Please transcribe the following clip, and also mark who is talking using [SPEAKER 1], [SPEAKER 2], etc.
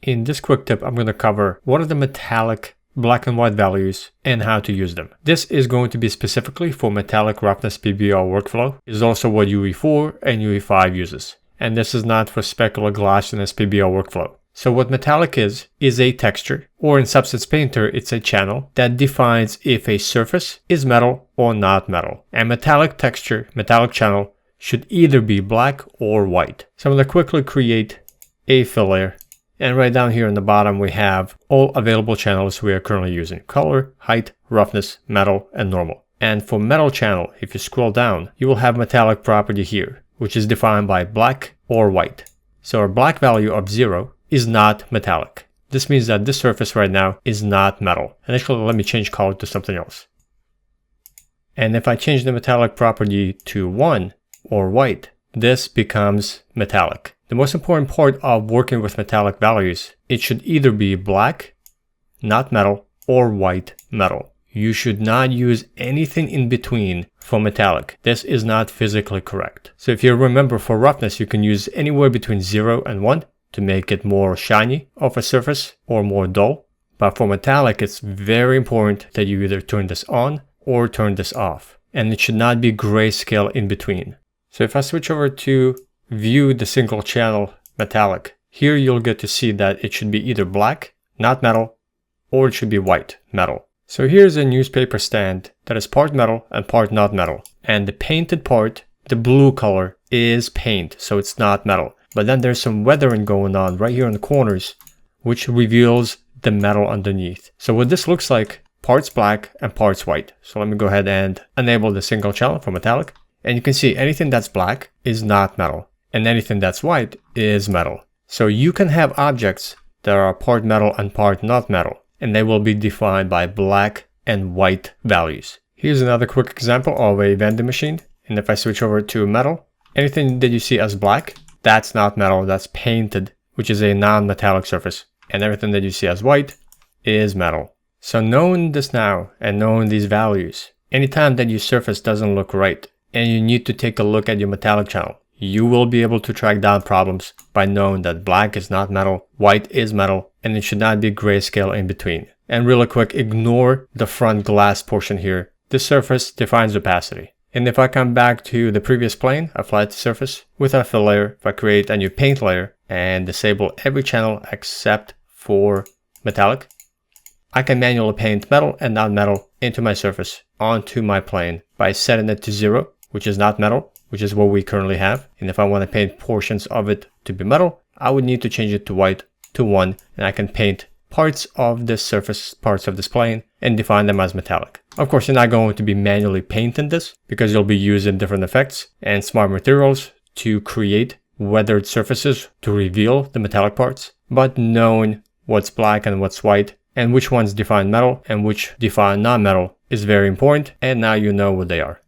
[SPEAKER 1] In this quick tip, I'm going to cover what are the metallic black and white values and how to use them. This is going to be specifically for Metallic Roughness PBR workflow. It's also what UE4 and UE5 uses. And this is not for specular glossiness PBR workflow. So what metallic is a texture, or in Substance Painter, it's a channel that defines if a surface is metal or not metal. And metallic texture, metallic channel, should either be black or white. So I'm going to quickly create a fill layer. And right down here on the bottom, we have all available channels we are currently using: color, height, roughness, metal, and normal. And for metal channel, if you scroll down, you will have metallic property here, which is defined by black or white. So our black value of 0 is not metallic. This means that this surface right now is not metal. And actually, let me change color to something else. And if I change the metallic property to 1 or white, this becomes metallic. The most important part of working with metallic values, it should either be black, not metal, or white, metal. You should not use anything in between for metallic. This is not physically correct. So if you remember, for roughness, you can use anywhere between 0 and 1 to make it more shiny of a surface or more dull. But for metallic, it's very important that you either turn this on or turn this off. And it should not be grayscale in between. So if I switch over to view the single channel metallic, here you'll get to see that it should be either black, not metal, or it should be white, metal. So here's a newspaper stand that is part metal and part not metal. And the painted part, the blue color, is paint, so it's not metal. But then there's some weathering going on right here in the corners, which reveals the metal underneath. So what this looks like, parts black and parts white. So let me go ahead and enable the single channel for metallic. And you can see anything that's black is not metal, and anything that's white is metal. So you can have objects that are part metal and part not metal, and they will be defined by black and white values. Here's another quick example of a vending machine. And if I switch over to metal, anything that you see as black, that's not metal, that's painted, which is a non-metallic surface. And everything that you see as white is metal. So knowing this now and knowing these values, anytime that your surface doesn't look right, and you need to take a look at your metallic channel, you will be able to track down problems by knowing that black is not metal, white is metal, and it should not be grayscale in between. And really quick, ignore the front glass portion here. This surface defines opacity. And if I come back to the previous plane, a flat surface with a fill layer, if I create a new paint layer and disable every channel except for metallic, I can manually paint metal and non-metal into my surface onto my plane by setting it to 0, which is not metal, which is what we currently have. And if I want to paint portions of it to be metal, I would need to change it to white to 1, and I can paint parts of this surface, parts of this plane, and define them as metallic. Of course, you're not going to be manually painting this because you'll be using different effects and smart materials to create weathered surfaces to reveal the metallic parts. But knowing what's black and what's white and which ones define metal and which define non-metal is very important, and now you know what they are.